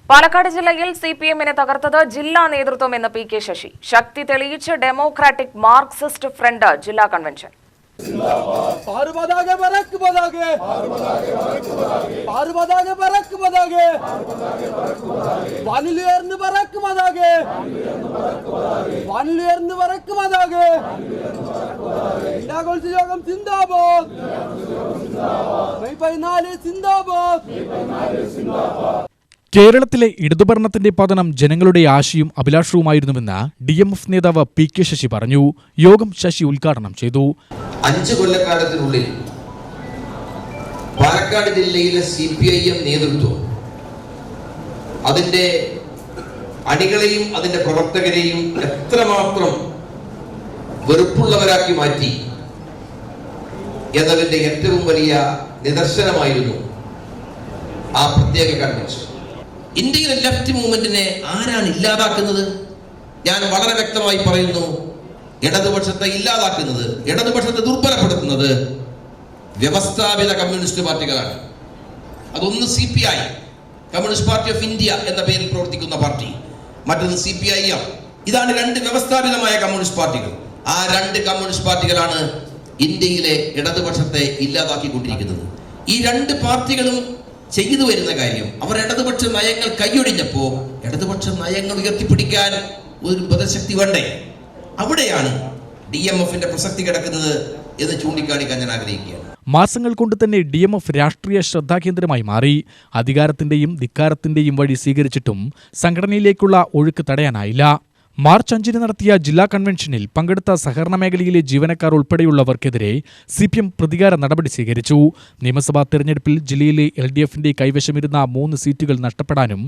പാലക്കാട് ജില്ലയിൽ സിപിഎമ്മിനെ തകർത്തത് ജില്ലാ നേതൃത്വം എന്ന പി കെ ശശി. ശക്തി തെളിയിച്ച് ഡെമോക്രാറ്റിക് മാർക്സിസ്റ്റ് ഫ്രണ്ട് ജില്ലാ കൺവെൻഷൻ. കേരളത്തിലെ ഇടതുഭരണത്തിന്റെ പതനം ജനങ്ങളുടെ ആശയും അഭിലാഷവുമായിരുന്നുവെന്ന് DMF നേതാവ് പി കെ ശശി പറഞ്ഞു. യോഗം ശശി ഉദ്ഘാടനം ചെയ്തു. 5 കൊല്ലക്കാലത്തിനുള്ളിൽ പാലക്കാട് ജില്ലയിലെ CPIM നേതൃത്വം അതിന്റെ അണികളെയും അതിന്റെ പ്രവർത്തകരെയും എത്രമാത്രം വെറുപ്പുള്ളവരാക്കി മാറ്റി എന്നതിന്റെ ഏറ്റവും വലിയ നിദർശനമായിരുന്നു ആ പ്രത്യേക കൺവെൻഷൻ. ഇന്ത്യയിലെ ലെഫ്റ്റ് മൂവ്മെന്റിനെ ആരാണ് ഇല്ലാതാക്കുന്നത്? ഞാൻ വളരെ വ്യക്തമായി പറയുന്നു, ഇടതുപക്ഷത്തെ ഇല്ലാതാക്കുന്നത്, ഇടതുപക്ഷത്തെ ദുർബലപ്പെടുത്തുന്നത് വ്യവസ്ഥാപിത കമ്മ്യൂണിസ്റ്റ് പാർട്ടികളാണ്. അതൊന്ന് CPI, communist party of India എന്ന പേരിൽ പ്രവർത്തിക്കുന്ന പാർട്ടി, മറ്റൊന്ന് CPIM. ഇതാണ് 2 വ്യവസ്ഥാപിതമായ കമ്മ്യൂണിസ്റ്റ് പാർട്ടികൾ. ആ 2 കമ്മ്യൂണിസ്റ്റ് പാർട്ടികളാണ് ഇന്ത്യയിലെ ഇടതുപക്ഷത്തെ ഇല്ലാതാക്കിക്കൊണ്ടിരിക്കുന്നത്. ഈ 2 പാർട്ടികളും ചെയ്തു വരുന്ന കാര്യം, അവർ ഇടതുപക്ഷ നയങ്ങൾ കൈയൊഴിഞ്ഞപ്പോ ഇടതുപക്ഷ നയങ്ങൾ ഉയർത്തിപ്പിടിക്കാൻ ഒരു ബദശക്തി വേണ്ടേ? അവിടെയാണ് DMFന്റെ പ്രസക്തി കിടക്കുന്നത് എന്ന് ചൂണ്ടിക്കാണിക്കാൻ ഞാൻ ആഗ്രഹിക്കുകയാണ്. മാസങ്ങൾ കൊണ്ട് തന്നെ DMF രാഷ്ട്രീയ ശ്രദ്ധാകേന്ദ്രമായി മാറി. അധികാരത്തിന്റെയും ധിക്കാരത്തിന്റെയും വഴി സ്വീകരിച്ചിട്ടും സംഘടനയിലേക്കുള്ള ഒഴുക്ക് തടയാനായില്ല. മാർച്ച് 5 നടത്തിയ ജില്ലാ കൺവെൻഷനിൽ പങ്കെടുത്ത സഹകരണ മേഖലയിലെ ജീവനക്കാർ ഉൾപ്പെടെയുള്ളവർക്കെതിരെ CPM പ്രതികാര നടപടി സ്വീകരിച്ചു. നിയമസഭാ തെരഞ്ഞെടുപ്പിൽ ജില്ലയിലെ LDFന്റെ കൈവശമിരുന്ന 3 സീറ്റുകൾ നഷ്ടപ്പെടാനും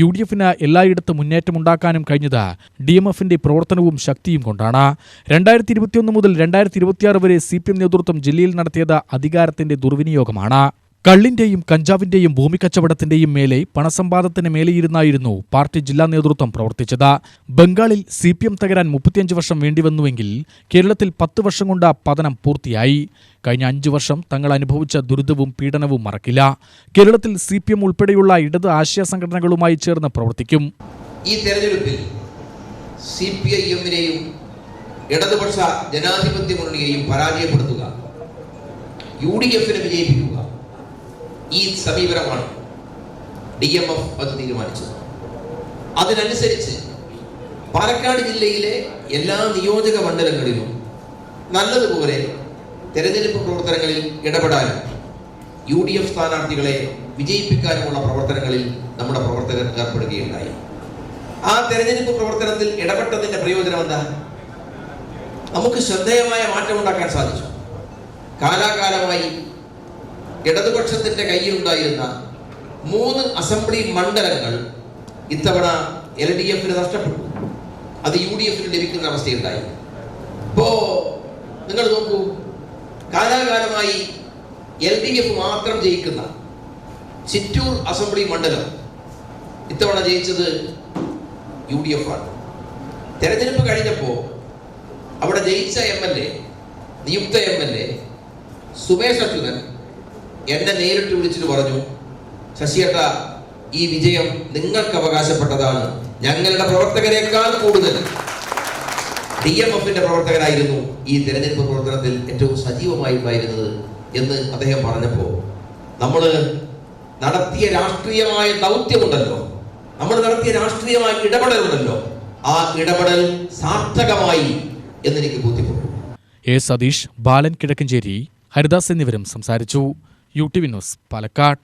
UDFന് എല്ലായിടത്തും മുന്നേറ്റമുണ്ടാക്കാനും കഴിഞ്ഞത് DMFന്റെ പ്രവർത്തനവും ശക്തിയും കൊണ്ടാണ്. 2021 മുതൽ 2026 വരെ CPM നേതൃത്വം ജില്ലയിൽ നടത്തിയത് അധികാരത്തിന്റെ ദുർവിനിയോഗമാണ്. കള്ളിന്റെയും കഞ്ചാവിന്റെയും ഭൂമിക്കച്ചവടത്തിന്റെയും മേലെ പണസമ്പാദത്തിന് മേലെയിരുന്നായിരുന്നു പാർട്ടി ജില്ലാ നേതൃത്വം പ്രവർത്തിച്ചത്. ബംഗാളിൽ CPM തകരാൻ 35 വർഷം വേണ്ടിവന്നുവെങ്കിൽ കേരളത്തിൽ 10 വർഷം കൊണ്ട് പതനം പൂർത്തിയായി. കഴിഞ്ഞ 5 വർഷം തങ്ങൾ അനുഭവിച്ച ദുരിതവും പീഡനവും മറക്കില്ല. കേരളത്തിൽ CPM ഉൾപ്പെടെയുള്ള ഇടത് ആശയ സംഘടനകളുമായി ചേർന്ന് പ്രവർത്തിക്കും. ഈ തെരഞ്ഞെടുപ്പിൽ CPIMനെയും ഇടതുപക്ഷ ജനാധിപത്യ മുന്നണിയെയും പരാജയപ്പെടുത്തുക, UDFനെ വിജയിപ്പിക്കുക, ഈ സമീപനമാണ് DMF അത് തീരുമാനിച്ചത്. അതിനനുസരിച്ച് പാലക്കാട് ജില്ലയിലെ എല്ലാ നിയോജക മണ്ഡലങ്ങളിലും നല്ലതുപോലെ തെരഞ്ഞെടുപ്പ് പ്രവർത്തനങ്ങളിൽ ഇടപെടാനും UDF സ്ഥാനാർത്ഥികളെ വിജയിപ്പിക്കാനുമുള്ള പ്രവർത്തനങ്ങളിൽ നമ്മുടെ പ്രവർത്തകർ ഏർപ്പെടുകയുണ്ടായി. ആ തെരഞ്ഞെടുപ്പ് പ്രവർത്തനത്തിൽ ഇടപെട്ടതിന്റെ പ്രയോജനം എന്താ? നമുക്ക് ശ്രദ്ധേയമായ മാറ്റമുണ്ടാക്കാൻ സാധിച്ചു. കാലാകാലമായി ഇടതുപക്ഷത്തിന്റെ കയ്യിലുണ്ടായിരുന്ന 3 അസംബ്ലി മണ്ഡലങ്ങൾ ഇത്തവണ LDFന് നഷ്ടപ്പെട്ടു. അത് UDFന് ലഭിക്കുന്ന അവസ്ഥയുണ്ടായി. ഇപ്പോ നിങ്ങൾ നോക്കൂ, കാലാകാലമായി LDF മാത്രം ജയിക്കുന്ന ചിറ്റൂർ അസംബ്ലി മണ്ഡലം ഇത്തവണ ജയിച്ചത് UDF ആണ്. തെരഞ്ഞെടുപ്പ് കഴിഞ്ഞപ്പോ അവിടെ ജയിച്ച MLA, നിയുക്ത MLA സുമേഷ് അച്യുതൻ എന്നെ നേരിട്ട് വിളിച്ചിട്ട് പറഞ്ഞു, ശശിയേട്ട, ഈ വിജയം നിങ്ങൾക്ക് അവകാശപ്പെട്ടതാണ്. ഞങ്ങളുടെ പ്രവർത്തകരെക്കാൾ കൂടുതൽ DMFന്റെ പ്രവർത്തകരായിരുന്നു ഈ തെരഞ്ഞെടുപ്പ് പ്രവർത്തനത്തിൽ ഏറ്റവും സജീവമായി ഉണ്ടായിരുന്നത് എന്ന് അദ്ദേഹം പറഞ്ഞപ്പോൾ നമ്മൾ നടത്തിയ രാഷ്ട്രീയമായ ദൗത്യമുണ്ടല്ലോ, നമ്മൾ നടത്തിയ രാഷ്ട്രീയമായ ഇടപെടലുണ്ടല്ലോ, ആ ഇടപെടൽ സാർത്ഥകമായി എന്നെനിക്ക് ബോധ്യപ്പെട്ടു. സതീഷ്, ബാലൻ കിഴക്കഞ്ചേരി, ഹരിദാസ് എന്നിവരും സംസാരിച്ചു. UTV news, Palakkad.